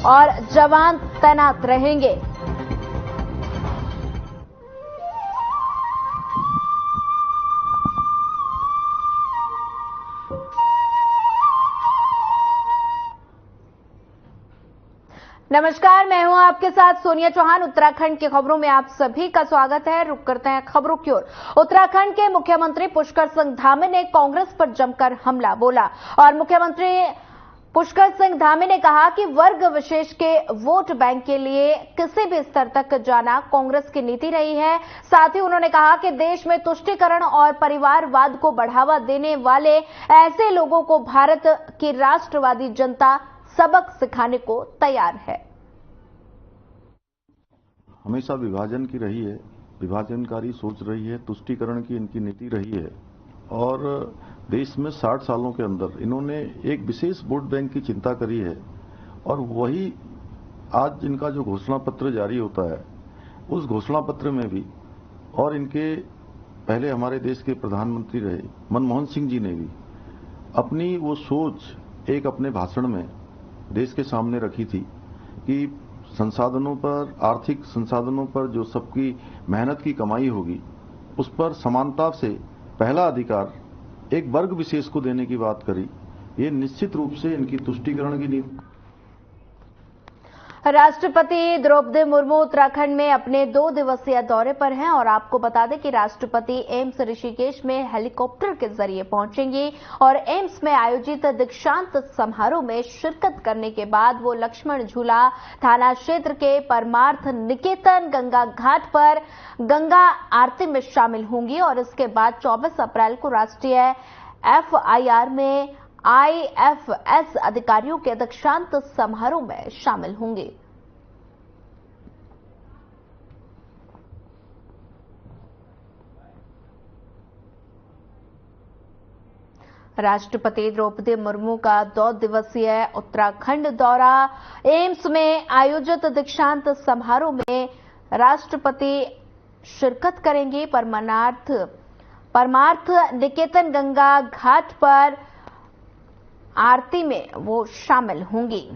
और जवान तैनात रहेंगे। नमस्कार, मैं हूं आपके साथ सोनिया चौहान। उत्तराखंड की खबरों में आप सभी का स्वागत है। रुक करते हैं खबरों की ओर। उत्तराखंड के मुख्यमंत्री पुष्कर सिंह धामी ने कांग्रेस पर जमकर हमला बोला और मुख्यमंत्री पुष्कर सिंह धामी ने कहा कि वर्ग विशेष के वोट बैंक के लिए किसी भी स्तर तक जाना कांग्रेस की नीति रही है। साथ ही उन्होंने कहा कि देश में तुष्टीकरण और परिवारवाद को बढ़ावा देने वाले ऐसे लोगों को भारत की राष्ट्रवादी जनता सबक सिखाने को तैयार है। हमेशा विभाजन की रही है, विभाजनकारी सोच रही है, तुष्टीकरण की इनकी नीति रही है और देश में 60 सालों के अंदर इन्होंने एक विशेष वोट बैंक की चिंता करी है और वही आज इनका जो घोषणा पत्र जारी होता है उस घोषणा पत्र में भी और इनके पहले हमारे देश के प्रधानमंत्री रहे मनमोहन सिंह जी ने भी अपनी वो सोच एक अपने भाषण में देश के सामने रखी थी कि संसाधनों पर, आर्थिक संसाधनों पर जो सबकी मेहनत की कमाई होगी उस पर समानता से पहला अधिकार एक वर्ग विशेष को देने की बात करी। ये निश्चित रूप से इनकी तुष्टीकरण की नीति। राष्ट्रपति द्रौपदी मुर्मू उत्तराखंड में अपने 2 दिवसीय दौरे पर हैं और आपको बता दें कि राष्ट्रपति एम्स ऋषिकेश में हेलीकॉप्टर के जरिए पहुंचेंगी और एम्स में आयोजित दीक्षांत समारोह में शिरकत करने के बाद वो लक्ष्मण झूला थाना क्षेत्र के परमार्थ निकेतन गंगा घाट पर गंगा आरती में शामिल होंगी और इसके बाद 24 अप्रैल को राष्ट्रीय FIR में IFS अधिकारियों के दीक्षांत समारोह में शामिल होंगे। राष्ट्रपति द्रौपदी मुर्मू का 2 दिवसीय उत्तराखंड दौरा। एम्स में आयोजित दीक्षांत समारोह में राष्ट्रपति शिरकत करेंगे। परमार्थ निकेतन गंगा घाट पर आरती में वो शामिल होंगी।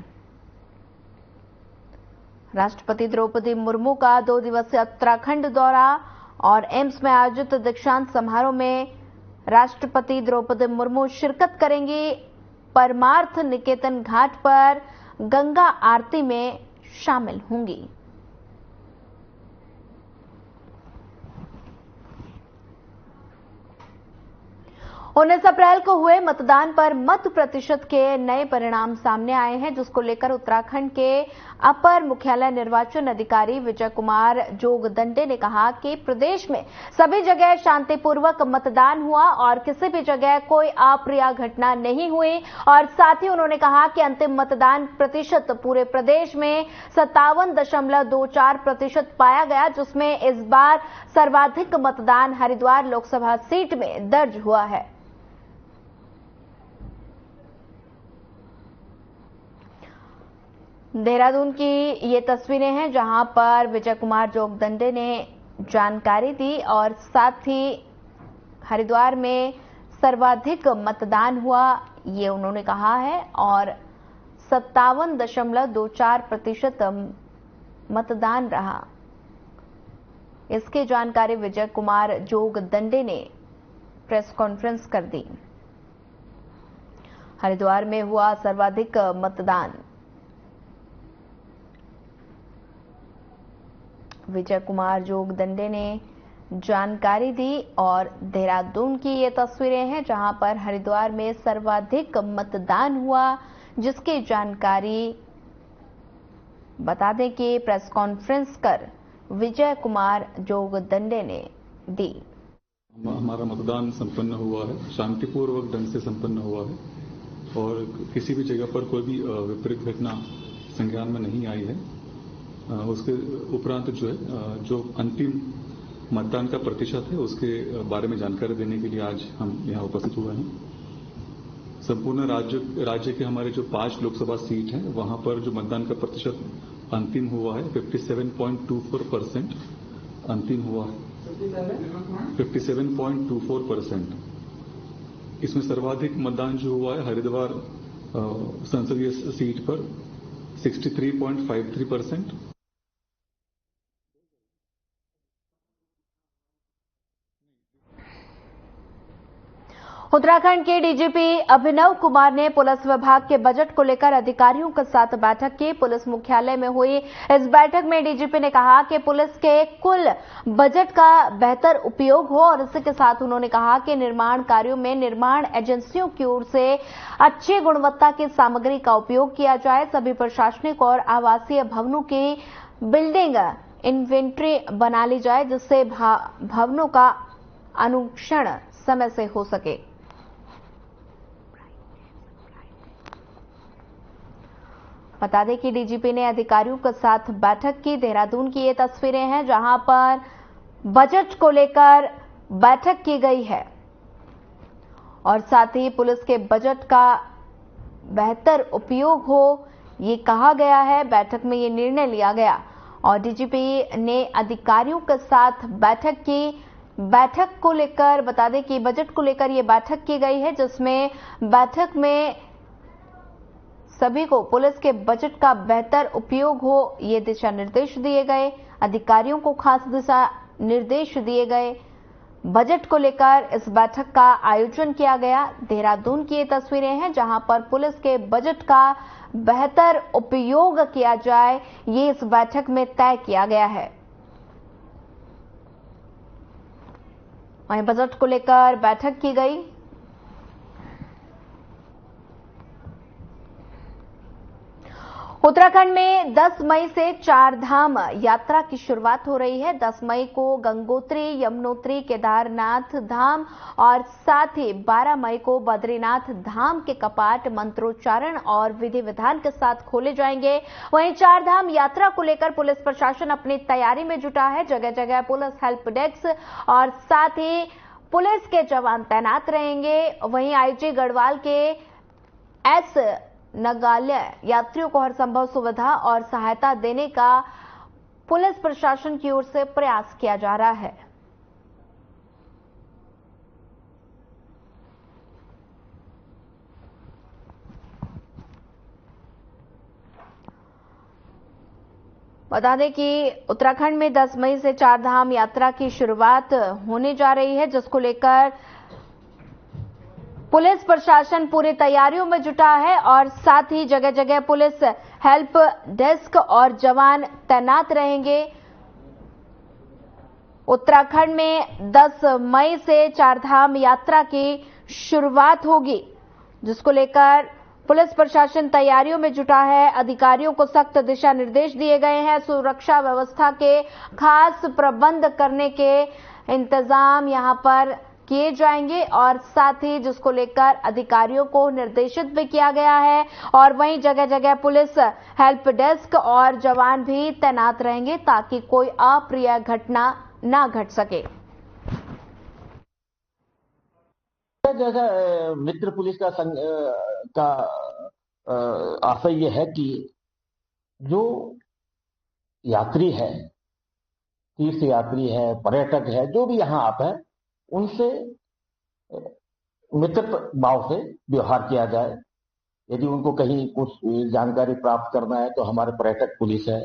राष्ट्रपति द्रौपदी मुर्मू का 2 दिवसीय उत्तराखंड दौरा और एम्स में आयोजित दीक्षांत समारोह में राष्ट्रपति द्रौपदी मुर्मू शिरकत करेंगी। परमार्थ निकेतन घाट पर गंगा आरती में शामिल होंगी। 19 अप्रैल को हुए मतदान पर मत प्रतिशत के नए परिणाम सामने आए हैं, जिसको लेकर उत्तराखंड के अपर मुख्यालय निर्वाचन अधिकारी विजय कुमार जोगदंडे ने कहा कि प्रदेश में सभी जगह शांतिपूर्वक मतदान हुआ और किसी भी जगह कोई अप्रिय घटना नहीं हुई और साथ ही उन्होंने कहा कि अंतिम मतदान प्रतिशत पूरे प्रदेश में 57.24% पाया गया, जिसमें इस बार सर्वाधिक मतदान हरिद्वार लोकसभा सीट में दर्ज हुआ है। देहरादून की ये तस्वीरें हैं जहां पर विजय कुमार जोगदंडे ने जानकारी दी और साथ ही हरिद्वार में सर्वाधिक मतदान हुआ ये उन्होंने कहा है और 57.24% मतदान रहा। इसकी जानकारी विजय कुमार जोगदंडे ने प्रेस कॉन्फ्रेंस कर दी। हरिद्वार में हुआ सर्वाधिक मतदान। विजय कुमार जोगदंडे ने जानकारी दी और देहरादून की ये तस्वीरें हैं जहां पर हरिद्वार में सर्वाधिक मतदान हुआ, जिसकी जानकारी बता दें कि प्रेस कॉन्फ्रेंस कर विजय कुमार जोगदंडे ने दी। हमारा मतदान संपन्न हुआ है, शांतिपूर्वक ढंग से संपन्न हुआ है और किसी भी जगह पर कोई भी विपरीत घटना संज्ञान में नहीं आई है। उसके उपरांत जो अंतिम मतदान का प्रतिशत है उसके बारे में जानकारी देने के लिए आज हम यहाँ उपस्थित हुए हैं। संपूर्ण राज्य के हमारे जो 5 लोकसभा सीट हैं वहां पर जो मतदान का प्रतिशत अंतिम हुआ है 57.24% अंतिम हुआ है 57.24%। इसमें सर्वाधिक मतदान जो हुआ है हरिद्वार संसदीय सीट पर 63.53%। उत्तराखंड के डीजीपी अभिनव कुमार ने पुलिस विभाग के बजट को लेकर अधिकारियों के साथ बैठक की। पुलिस मुख्यालय में हुई इस बैठक में डीजीपी ने कहा कि पुलिस के कुल बजट का बेहतर उपयोग हो और इसी के साथ उन्होंने कहा कि निर्माण कार्यों में निर्माण एजेंसियों की ओर से अच्छी गुणवत्ता की सामग्री का उपयोग किया जाए। सभी प्रशासनिक और आवासीय भवनों की बिल्डिंग इन्वेंट्री बना ली जाए जिससे भवनों का अनुक्षण समय से हो सके। बता दें कि डीजीपी ने अधिकारियों के साथ बैठक की। देहरादून की ये तस्वीरें हैं जहां पर बजट को लेकर बैठक की गई है और साथ ही पुलिस के बजट का बेहतर उपयोग हो ये कहा गया है। बैठक में ये निर्णय लिया गया और डीजीपी ने अधिकारियों के साथ बैठक की। बैठक को लेकर बता दें कि बजट को लेकर ये बैठक की गई है जिसमें बैठक में सभी को पुलिस के बजट का बेहतर उपयोग हो ये दिशा निर्देश दिए गए। अधिकारियों को खास दिशा निर्देश दिए गए। बजट को लेकर इस बैठक का आयोजन किया गया। देहरादून की ये तस्वीरें हैं जहां पर पुलिस के बजट का बेहतर उपयोग किया जाए ये इस बैठक में तय किया गया है। वहीं बजट को लेकर बैठक की गई। उत्तराखंड में 10 मई से 4 धाम यात्रा की शुरुआत हो रही है। 10 मई को गंगोत्री, यमुनोत्री, केदारनाथ धाम और साथ ही 12 मई को बद्रीनाथ धाम के कपाट मंत्रोच्चारण और विधि विधान के साथ खोले जाएंगे। वहीं 4 धाम यात्रा को लेकर पुलिस प्रशासन अपनी तैयारी में जुटा है। जगह जगह पुलिस हेल्प डेस्क और साथ ही पुलिस के जवान तैनात रहेंगे। वहीं आईजी गढ़वाल के एस नगालय यात्रियों को हर संभव सुविधा और सहायता देने का पुलिस प्रशासन की ओर से प्रयास किया जा रहा है। बता दें कि उत्तराखंड में 10 मई से 4 धाम यात्रा की शुरुआत होने जा रही है जिसको लेकर पुलिस प्रशासन पूरी तैयारियों में जुटा है और साथ ही जगह जगह पुलिस हेल्प डेस्क और जवान तैनात रहेंगे। उत्तराखंड में 10 मई से 4 धाम यात्रा की शुरुआत होगी जिसको लेकर पुलिस प्रशासन तैयारियों में जुटा है। अधिकारियों को सख्त दिशा निर्देश दिए गए हैं। सुरक्षा व्यवस्था के खास प्रबंध करने के इंतजाम यहां पर किए जाएंगे और साथ ही जिसको लेकर अधिकारियों को निर्देशित भी किया गया है और वहीं जगह जगह पुलिस हेल्प डेस्क और जवान भी तैनात रहेंगे ताकि कोई अप्रिय घटना ना घट सके। जैसा मित्र पुलिस का आशय यह है कि जो यात्री है, तीर्थ यात्री है, पर्यटक है, जो भी यहाँ आता है उनसे मित्र भाव से व्यवहार किया जाए। यदि उनको कहीं कुछ जानकारी प्राप्त करना है तो हमारे पर्यटक पुलिस है,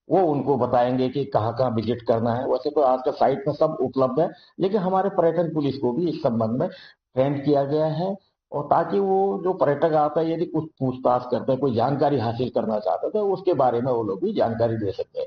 वो उनको बताएंगे कि कहाँ कहाँ विजिट करना है। वैसे तो आजकल साइट में सब उपलब्ध है, लेकिन हमारे पर्यटन पुलिस को भी इस संबंध में ट्रेंड किया गया है और ताकि वो जो पर्यटक आता है यदि कुछ पूछताछ करते हैं, कोई जानकारी हासिल करना चाहते हैं तो उसके बारे में वो लोग भी जानकारी दे सकते हैं।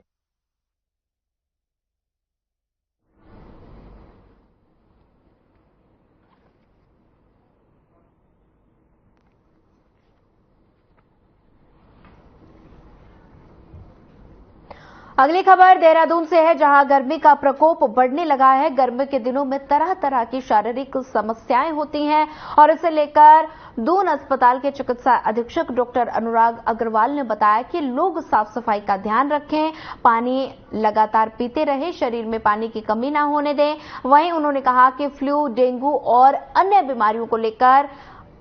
अगली खबर देहरादून से है जहां गर्मी का प्रकोप बढ़ने लगा है। गर्मी के दिनों में तरह तरह की शारीरिक समस्याएं होती हैं और इसे लेकर दून अस्पताल के चिकित्सा अधीक्षक डॉक्टर अनुराग अग्रवाल ने बताया कि लोग साफ सफाई का ध्यान रखें, पानी लगातार पीते रहे, शरीर में पानी की कमी ना होने दें। वहीं उन्होंने कहा कि फ्लू, डेंगू और अन्य बीमारियों को लेकर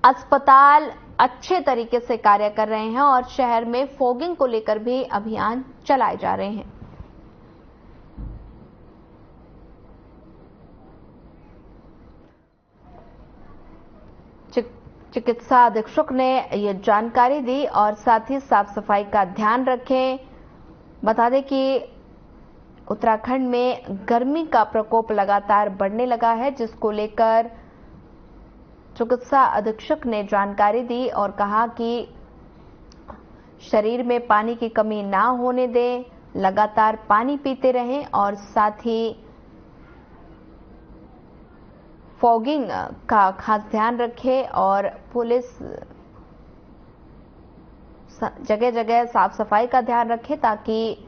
अस्पताल अच्छे तरीके से कार्य कर रहे हैं और शहर में फॉगिंग को लेकर भी अभियान चलाए जा रहे हैं। चिकित्सा अधीक्षक ने ये जानकारी दी और साथ ही साफ सफाई का ध्यान रखें। बता दें कि उत्तराखंड में गर्मी का प्रकोप लगातार बढ़ने लगा है, जिसको लेकर चिकित्सा अधीक्षक ने जानकारी दी और कहा कि शरीर में पानी की कमी ना होने दें, लगातार पानी पीते रहें और साथ ही फॉगिंग का खास ध्यान रखें और पुलिस जगह जगह साफ सफाई का ध्यान रखे ताकि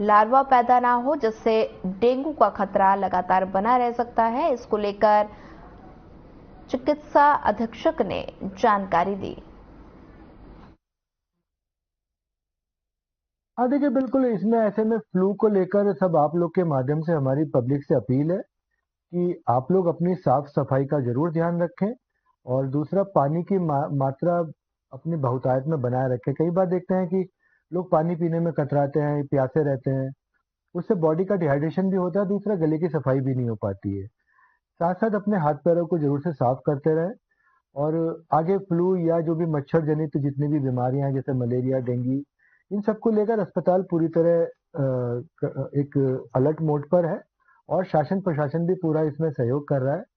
लार्वा पैदा ना हो, जिससे डेंगू का खतरा लगातार बना रह सकता है। इसको लेकर चिकित्सा अधीक्षक ने जानकारी दी। हाँ देखिए, बिल्कुल इसमें ऐसे में फ्लू को लेकर सब आप लोग के माध्यम से हमारी पब्लिक से अपील है कि आप लोग अपनी साफ सफाई का जरूर ध्यान रखें और दूसरा पानी की मात्रा अपनी बहुतायत में बनाए रखें। कई बार देखते हैं कि लोग पानी पीने में कतराते हैं, प्यासे रहते हैं, उससे बॉडी का डिहाइड्रेशन भी होता है, दूसरा गले की सफाई भी नहीं हो पाती है। साथ साथ अपने हाथ पैरों को जरूर से साफ करते रहें और आगे फ्लू या जो भी मच्छर जनित जितनी भी बीमारियां हैं जैसे मलेरिया, डेंगू, इन सबको लेकर अस्पताल पूरी तरह एक अलर्ट मोड पर है और शासन प्रशासन भी पूरा इसमें सहयोग कर रहा है।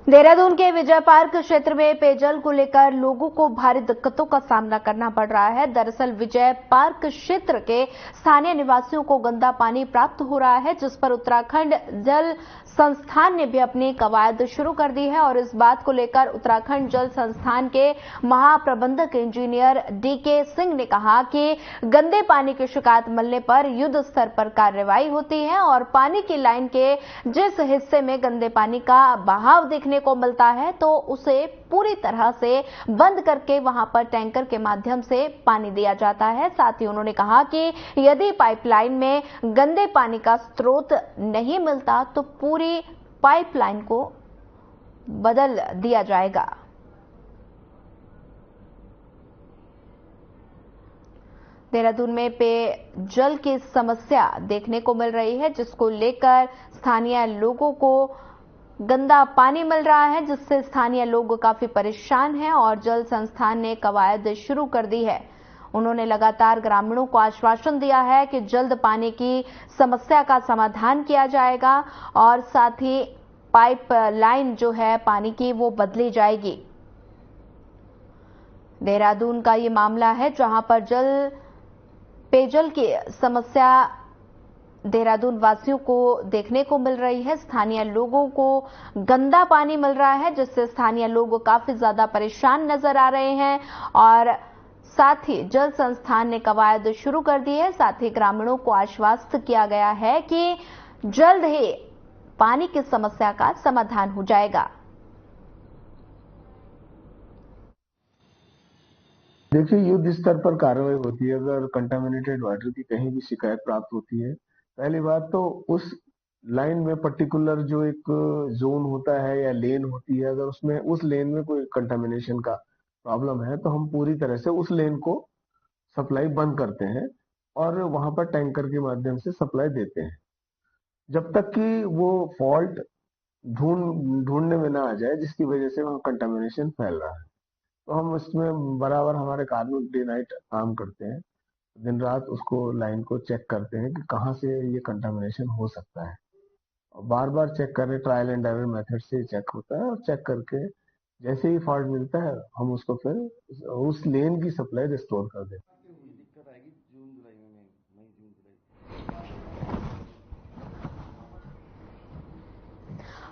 देहरादून के विजय पार्क क्षेत्र में पेयजल को लेकर लोगों को भारी दिक्कतों का सामना करना पड़ रहा है। दरअसल विजय पार्क क्षेत्र के स्थानीय निवासियों को गंदा पानी प्राप्त हो रहा है, जिस पर उत्तराखंड जल संस्थान ने भी अपनी कवायद शुरू कर दी है और इस बात को लेकर उत्तराखंड जल संस्थान के महाप्रबंधक इंजीनियर डीके सिंह ने कहा कि गंदे पानी की शिकायत मिलने पर युद्ध स्तर पर कार्रवाई होती है और पानी की लाइन के जिस हिस्से में गंदे पानी का बहाव देखने को मिलता है तो उसे पूरी तरह से बंद करके वहां पर टैंकर के माध्यम से पानी दिया जाता है। साथ ही उन्होंने कहा कि यदि पाइपलाइन में गंदे पानी का स्रोत नहीं मिलता तो पूरी पाइपलाइन को बदल दिया जाएगा। देहरादून में पेयजल की समस्या देखने को मिल रही है, जिसको लेकर स्थानीय लोगों को गंदा पानी मिल रहा है, जिससे स्थानीय लोग काफी परेशान हैं और जल संस्थान ने कवायद शुरू कर दी है। उन्होंने लगातार ग्रामीणों को आश्वासन दिया है कि जल्द पानी की समस्या का समाधान किया जाएगा और साथ ही पाइप लाइन जो है पानी की वो बदली जाएगी। देहरादून का ये मामला है जहां पर पेयजल की समस्या देहरादून वासियों को देखने को मिल रही है। स्थानीय लोगों को गंदा पानी मिल रहा है, जिससे स्थानीय लोग काफी ज्यादा परेशान नजर आ रहे हैं और साथ ही जल संस्थान ने कवायद शुरू कर दी है। साथ ही ग्रामीणों को आश्वस्त किया गया है कि जल्द ही पानी की समस्या का समाधान हो जाएगा। देखिए, युद्ध स्तर पर कार्रवाई होती है। अगर कंटामिनेटेड वाटर की कहीं भी शिकायत प्राप्त होती है, पहली बात तो उस लाइन में पर्टिकुलर जो एक जोन होता है या लेन होती है, अगर उसमें उस लेन में कोई कंटामिनेशन का प्रॉब्लम है तो हम पूरी तरह से उस लेन को सप्लाई बंद करते हैं और वहां पर टैंकर के माध्यम से सप्लाई देते हैं, जब तक कि वो फॉल्ट ढूंढने में ना आ जाए जिसकी वजह से वहां कंटामिनेशन फैल रहा है। तो हम उसमें बराबर हमारे कार्मिक डे नाइट काम करते हैं, दिन रात उसको लाइन को चेक करते हैं कि कहाँ से ये कंटामिनेशन हो सकता है और बार बार चेक करें, ट्रायल एंड एरर मेथड से चेक होता है और चेक करके जैसे ही फॉल्ट मिलता है हम उसको फिर उस लेन की सप्लाई रिस्टोर कर देते हैं।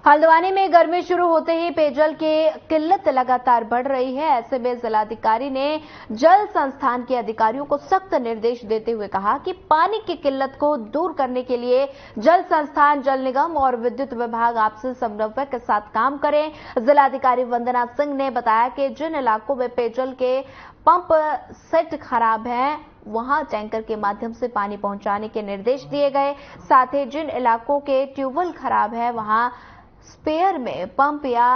हल्द्वानी में गर्मी शुरू होते ही पेयजल की किल्लत लगातार बढ़ रही है। ऐसे में जिलाधिकारी ने जल संस्थान के अधिकारियों को सख्त निर्देश देते हुए कहा कि पानी की किल्लत को दूर करने के लिए जल संस्थान, जल निगम और विद्युत विभाग आपसी समन्वय के साथ काम करें। जिलाधिकारी वंदना सिंह ने बताया कि जिन इलाकों में पेयजल के पंप सेट खराब हैं, वहां टैंकर के माध्यम से पानी पहुंचाने के निर्देश दिए गए। साथ ही जिन इलाकों के ट्यूबवेल खराब है, वहां स्पेयर में पंप या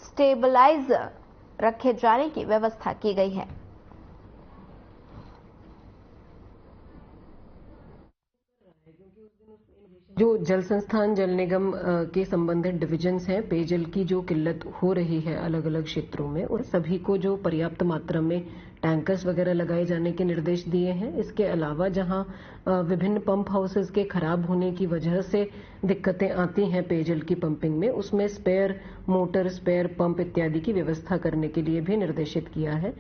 स्टेबलाइजर रखे जाने की व्यवस्था की गई है। जो जल संस्थान, जल निगम के संबंधित डिविजन्स हैं, पेयजल की जो किल्लत हो रही है अलग अलग क्षेत्रों में, उन सभी को जो पर्याप्त मात्रा में टैंकर्स वगैरह लगाए जाने के निर्देश दिए हैं। इसके अलावा जहां विभिन्न पंप हाउसेस के खराब होने की वजह से दिक्कतें आती हैं पेयजल की पंपिंग में, उसमें स्पेयर मोटर, स्पेयर पंप इत्यादि की व्यवस्था करने के लिए भी निर्देशित किया है।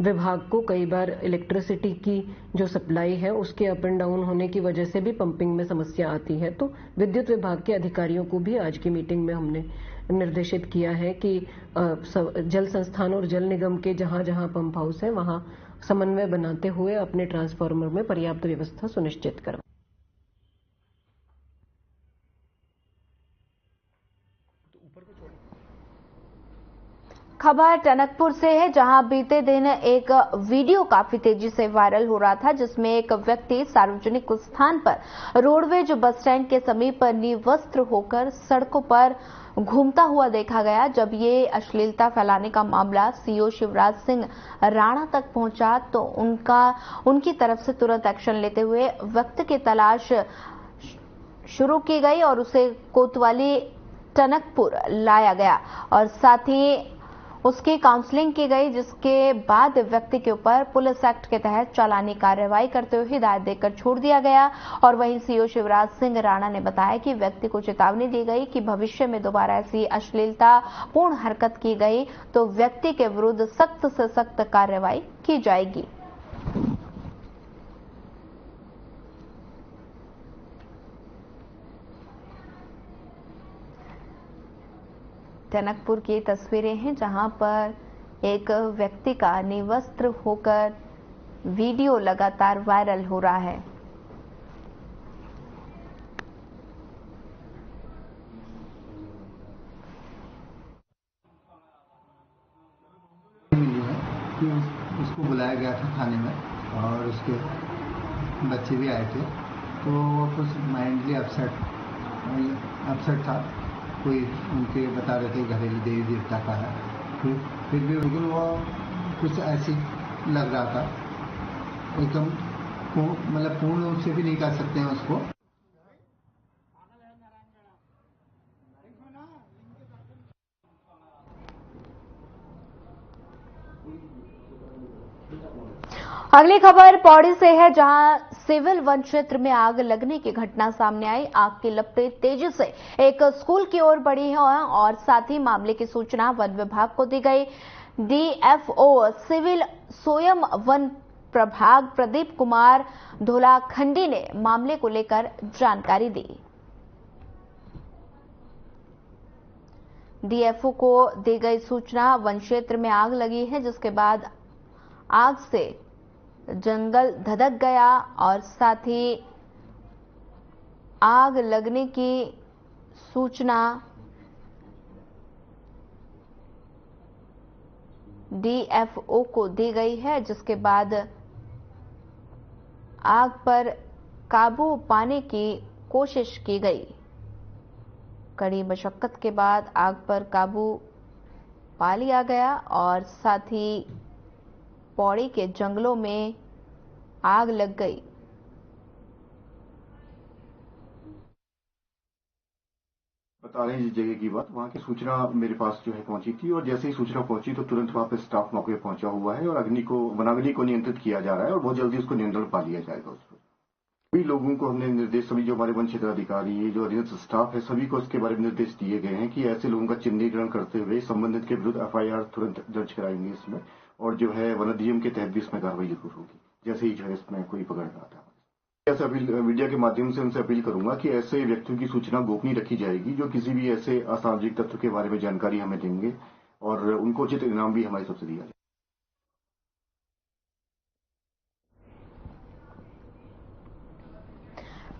विभाग को कई बार इलेक्ट्रिसिटी की जो सप्लाई है उसके अप एंड डाउन होने की वजह से भी पंपिंग में समस्या आती है, तो विद्युत विभाग के अधिकारियों को भी आज की मीटिंग में हमने निर्देशित किया है कि जल संस्थान और जल निगम के जहां जहां पंप हाउस है वहां समन्वय बनाते हुए अपने ट्रांसफार्मर में पर्याप्त व्यवस्था सुनिश्चित करवाएं। खबर टनकपुर से है, जहां बीते दिन एक वीडियो काफी तेजी से वायरल हो रहा था, जिसमें एक व्यक्ति सार्वजनिक स्थान पर रोडवेज बस स्टैंड के समीप निर्वस्त्र होकर सड़कों पर घूमता हुआ देखा गया। जब ये अश्लीलता फैलाने का मामला सीओ शिवराज सिंह राणा तक पहुंचा तो उनकी तरफ से तुरंत एक्शन लेते हुए व्यक्ति की तलाश शुरू की गई और उसे कोतवाली टनकपुर लाया गया और साथ ही उसकी काउंसलिंग की गई, जिसके बाद व्यक्ति के ऊपर पुलिस एक्ट के तहत चालानी कार्रवाई करते हुए हिदायत देकर छोड़ दिया गया। और वहीं सीओ शिवराज सिंह राणा ने बताया कि व्यक्ति को चेतावनी दी गई कि भविष्य में दोबारा ऐसी अश्लीलता पूर्ण हरकत की गई तो व्यक्ति के विरुद्ध सख्त से सख्त कार्रवाई की जाएगी। टनकपुर की तस्वीरें हैं, जहां पर एक व्यक्ति का निर्वस्त्र होकर वीडियो लगातार वायरल हो रहा है। कि उसको बुलाया गया था थाने में और उसके बच्चे भी आए थे, तो वो कुछ माइंडली अपसेट था। कोई उनके बता रहे थे घरेलू देवी देवता का है, फिर भी लेकिन वो कुछ ऐसी लग रहा था, एकदम मतलब पूर्ण रूप से भी नहीं कर सकते हैं उसको। अगली खबर पौड़ी से है, जहां सिविल वन क्षेत्र में आग लगने की घटना सामने आई। आग की लपटें तेजी से एक स्कूल की ओर बढ़ी है और साथ ही मामले की सूचना वन विभाग को दी गई। डीएफओ सिविल सोयम वन प्रभाग प्रदीप कुमार धोलाखंडी ने मामले को लेकर जानकारी दी। डीएफओ को दी गई सूचना, वन क्षेत्र में आग लगी है, जिसके बाद आग से जंगल धधक गया और साथ ही आग लगने की सूचना डीएफओ को दी गई है, जिसके बाद आग पर काबू पाने की कोशिश की गई। कड़ी मशक्कत के बाद आग पर काबू पा लिया गया और साथ ही पौड़ी के जंगलों में आग लग गई। बता रहे हैं जिस जगह की बात, वहां की सूचना मेरे पास जो है पहुंची थी और जैसे ही सूचना पहुंची तो तुरंत वहां पे स्टाफ मौके पर पहुंचा हुआ है और वनाग्नि को नियंत्रित किया जा रहा है और बहुत जल्दी उसको नियंत्रण पा लिया जाएगा। उस पर सभी लोगों को हमने निर्देश, सभी जो हमारे वन क्षेत्र अधिकारी, जो अधीनस्थ स्टाफ है, सभी को इसके बारे में निर्देश दिए गए हैं कि ऐसे लोगों का चिन्हीकरण करते हुए संबंधित के विरुद्ध एफआईआर तुरंत दर्ज कराएंगे इसमें, और जो है वन अधिनियम के तहत भी इसमें कार्रवाई जरूर होगी जैसे ही जो है इसमें कोई पकड़ में आता है। ऐसे मीडिया के माध्यम से उनसे अपील करूंगा कि ऐसे व्यक्तियों की सूचना गोपनीय रखी जाएगी जो किसी भी ऐसे असामाजिक तत्व के बारे में जानकारी हमें देंगे और उनको उचित इनाम भी हमारी तरफ से दिया जाए।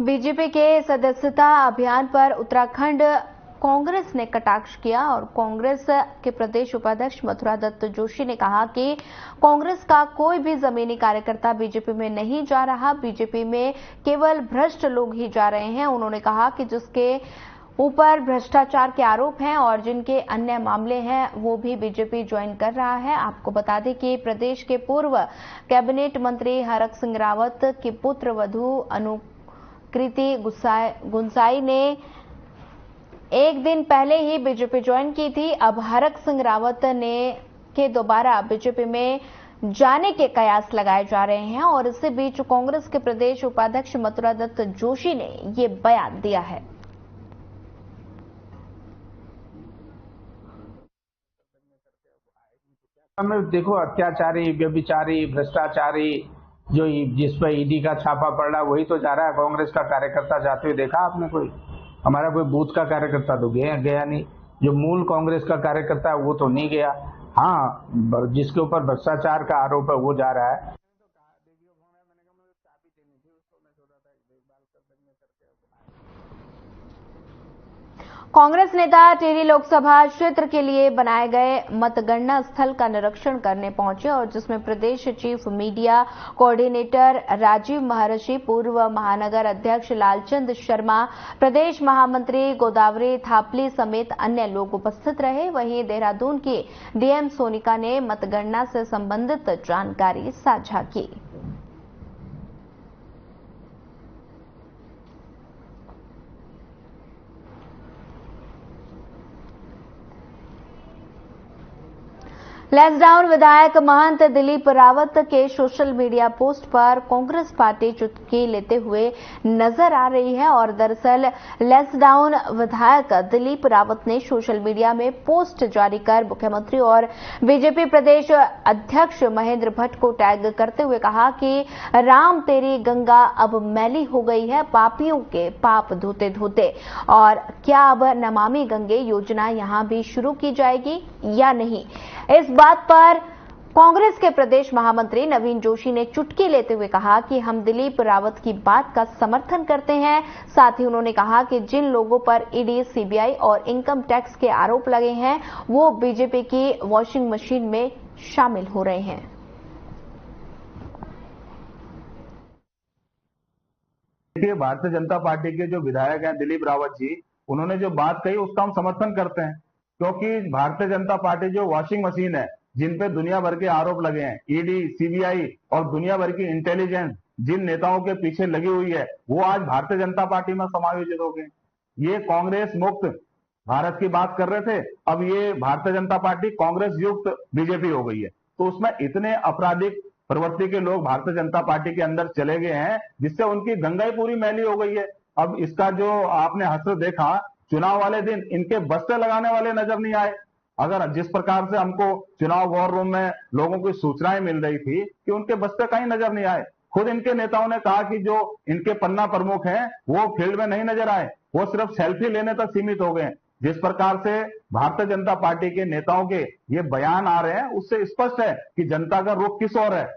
बीजेपी के सदस्यता अभियान पर उत्तराखंड कांग्रेस ने कटाक्ष किया और कांग्रेस के प्रदेश उपाध्यक्ष मथुरा दत्त जोशी ने कहा कि कांग्रेस का कोई भी जमीनी कार्यकर्ता बीजेपी में नहीं जा रहा, बीजेपी में केवल भ्रष्ट लोग ही जा रहे हैं। उन्होंने कहा कि जिसके ऊपर भ्रष्टाचार के आरोप हैं और जिनके अन्य मामले हैं वो भी बीजेपी ज्वाइन कर रहा है। आपको बता दें कि प्रदेश के पूर्व कैबिनेट मंत्री हरक सिंह रावत की पुत्र वधू अनुकृति गुंसाई ने एक दिन पहले ही बीजेपी ज्वाइन की थी। अब हरक सिंह रावत के दोबारा बीजेपी में जाने के कयास लगाए जा रहे हैं और इसी बीच कांग्रेस के प्रदेश उपाध्यक्ष मथुरा दत्त जोशी ने ये बयान दिया है। देखो, अत्याचारी, व्यभिचारी, भ्रष्टाचारी जो जिस पर ईडी का छापा पड़ रहा है वही तो जा रहा है। कांग्रेस का कार्यकर्ता जाते हुए देखा आपने? कोई हमारा कोई बूथ का कार्यकर्ता तो गया नहीं। जो मूल कांग्रेस का कार्यकर्ता है वो तो नहीं गया। हाँ, जिसके ऊपर भ्रष्टाचार का आरोप है वो जा रहा है। कांग्रेस नेता टिहरी लोकसभा क्षेत्र के लिए बनाए गए मतगणना स्थल का निरीक्षण करने पहुंचे और जिसमें प्रदेश चीफ मीडिया कोऑर्डिनेटर राजीव महर्षि, पूर्व महानगर अध्यक्ष लालचंद शर्मा, प्रदेश महामंत्री गोदावरी थापली समेत अन्य लोग उपस्थित रहे। वहीं देहरादून की डीएम सोनिका ने मतगणना से संबंधित जानकारी साझा की। लेसडाउन विधायक महंत दिलीप रावत के सोशल मीडिया पोस्ट पर कांग्रेस पार्टी चुटकी लेते हुए नजर आ रही है और दरअसल लेसडाउन विधायक दिलीप रावत ने सोशल मीडिया में पोस्ट जारी कर मुख्यमंत्री और बीजेपी प्रदेश अध्यक्ष महेंद्र भट्ट को टैग करते हुए कहा कि राम तेरी गंगा अब मैली हो गई है पापियों के पाप धोते धोते, और क्या अब नमामि गंगे योजना यहां भी शुरू की जाएगी या नहीं। इस बात पर कांग्रेस के प्रदेश महामंत्री नवीन जोशी ने चुटकी लेते हुए कहा कि हम दिलीप रावत की बात का समर्थन करते हैं। साथ ही उन्होंने कहा कि जिन लोगों पर ईडी, सीबीआई और इनकम टैक्स के आरोप लगे हैं वो बीजेपी की वॉशिंग मशीन में शामिल हो रहे हैं। भारतीय जनता पार्टी के जो विधायक हैं दिलीप रावत जी, उन्होंने जो बात कही उसका हम समर्थन करते हैं, क्योंकि भारतीय जनता पार्टी जो वॉशिंग मशीन है जिन पे दुनिया भर के आरोप लगे हैं, ईडी, सीबीआई और दुनिया भर की इंटेलिजेंस जिन नेताओं के पीछे लगी हुई है, वो आज भारतीय जनता पार्टी में समायोजित हो गए। ये कांग्रेस मुक्त भारत की बात कर रहे थे, अब ये भारतीय जनता पार्टी कांग्रेस युक्त बीजेपी हो गई है। तो उसमें इतने आपराधिक प्रवृत्ति के लोग भारतीय जनता पार्टी के अंदर चले गए हैं जिससे उनकी गंगा ही पूरी मैली हो गई है। अब इसका जो आपने हश्र देखा, चुनाव वाले दिन इनके बस्ते लगाने वाले नजर नहीं आए। अगर जिस प्रकार से हमको चुनाव वॉर रूम में लोगों की सूचनाएं मिल रही थी कि उनके बस्ते कहीं नजर नहीं आए। खुद इनके नेताओं ने कहा कि जो इनके पन्ना प्रमुख हैं वो फील्ड में नहीं नजर आए, वो सिर्फ सेल्फी लेने तक सीमित हो गए। जिस प्रकार से भारतीय जनता पार्टी के नेताओं के ये बयान आ रहे हैं उससे स्पष्ट है कि जनता का रुख किस ओर है।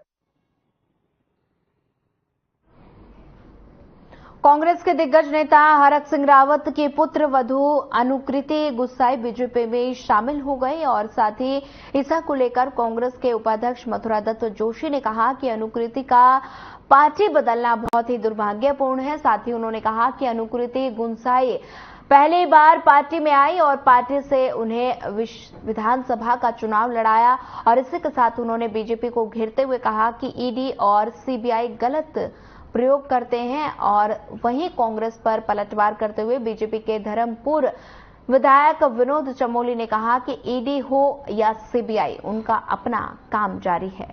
कांग्रेस के दिग्गज नेता हरक सिंह रावत के पुत्र वधू अनुकृति गुस्साई बीजेपी में शामिल हो गए और साथ ही इसा को लेकर कांग्रेस के उपाध्यक्ष मथुरा दत्त जोशी ने कहा कि अनुकृति का पार्टी बदलना बहुत ही दुर्भाग्यपूर्ण है। साथ ही उन्होंने कहा कि अनुकृति गुंसाई पहली बार पार्टी में आई और पार्टी से उन्हें विधानसभा का चुनाव लड़ाया और इसी के साथ उन्होंने बीजेपी को घेरते हुए कहा कि ईडी और सीबीआई गलत प्रयोग करते हैं और वहीं कांग्रेस पर पलटवार करते हुए बीजेपी के धर्मपुर विधायक विनोद चमोली ने कहा कि ईडी हो या सीबीआई उनका अपना काम जारी है।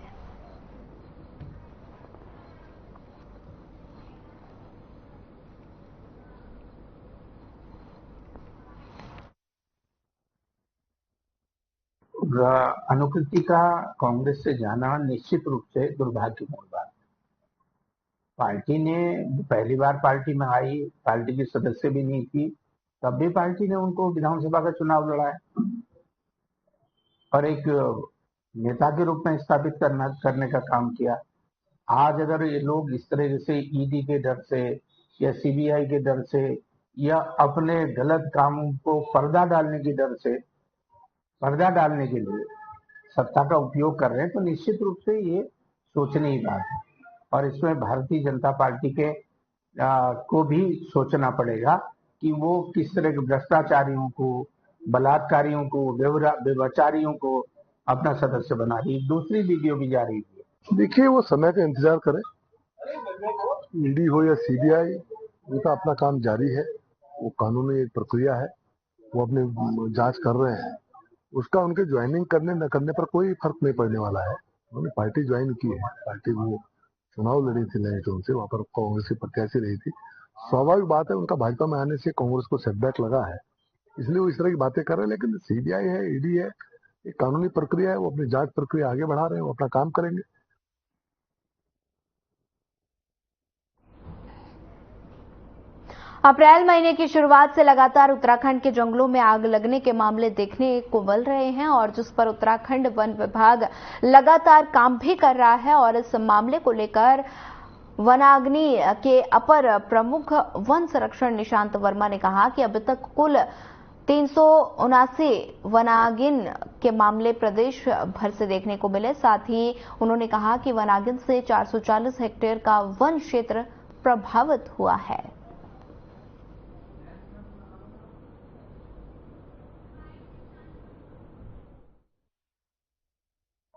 अनुकृति का कांग्रेस से जाना निश्चित रूप से दुर्भाग्यपूर्ण बात। पार्टी ने पहली बार पार्टी में आई, पार्टी की सदस्य भी नहीं थी, तब भी पार्टी ने उनको विधानसभा का चुनाव लड़ाया और एक नेता के रूप में स्थापित करने का काम किया। आज अगर ये लोग इस तरह से ईडी के डर से या सीबीआई के डर से या अपने गलत कामों को पर्दा डालने के लिए सत्ता का उपयोग कर रहे हैं, तो निश्चित रूप से ये सोचने की बात है और इसमें भारतीय जनता पार्टी के को भी सोचना पड़ेगा कि वो किस तरह के भ्रष्टाचारियों को, बलात्कारियों को, व्यभिचारियों को अपना सदस्य बना रही। दूसरी वीडियो भी जा रही है। देखिए, वो समय का इंतजार करें, ईडी हो या सीबीआई, उनका अपना काम जारी है, वो कानूनी एक प्रक्रिया है, वो अपने जांच कर रहे हैं। उसका उनके ज्वाइनिंग करने न करने पर कोई फर्क नहीं पड़ने वाला है। उन्होंने पार्टी ज्वाइन की है, पार्टी वो चुनाव लड़ी थी नए टोन से, वहां पर कांग्रेस की प्रत्याशी रही थी। स्वाभाविक बात है, उनका भाजपा में आने से कांग्रेस को सेटबैक लगा है, इसलिए वो इस तरह की बातें कर रहे हैं। लेकिन सीबीआई है, ईडी है, एक कानूनी प्रक्रिया है, वो अपनी जांच प्रक्रिया आगे बढ़ा रहे हैं, वो अपना काम करेंगे। अप्रैल महीने की शुरुआत से लगातार उत्तराखंड के जंगलों में आग लगने के मामले देखने को मिल रहे हैं और जिस पर उत्तराखंड वन विभाग लगातार काम भी कर रहा है। और इस मामले को लेकर वनाग्नि के अपर प्रमुख वन संरक्षण निशांत वर्मा ने कहा कि अभी तक कुल 379 वनागिन के मामले प्रदेश भर से देखने को मिले। साथ ही उन्होंने कहा कि वनागिन से 440 हेक्टेयर का वन क्षेत्र प्रभावित हुआ है।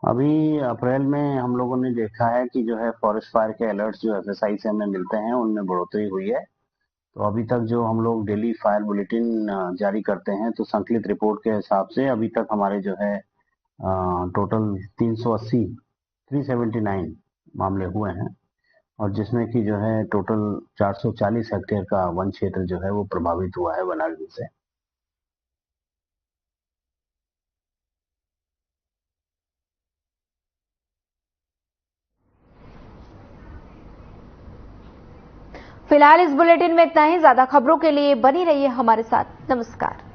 अभी अप्रैल में हम लोगों ने देखा है कि जो है फॉरेस्ट फायर के अलर्ट्स जो एफएसआई से हमें मिलते हैं उनमें बढ़ोतरी हुई है। तो अभी तक जो हम लोग डेली फायर बुलेटिन जारी करते हैं, तो संकलित रिपोर्ट के हिसाब से अभी तक हमारे जो है टोटल 379 मामले हुए हैं और जिसमें कि जो है टोटल 440 हेक्टेयर का वन क्षेत्र जो है वो प्रभावित हुआ है वनाग्नि से। फिलहाल इस बुलेटिन में इतना ही। ज्यादा खबरों के लिए बनी रहिए हमारे साथ। नमस्कार।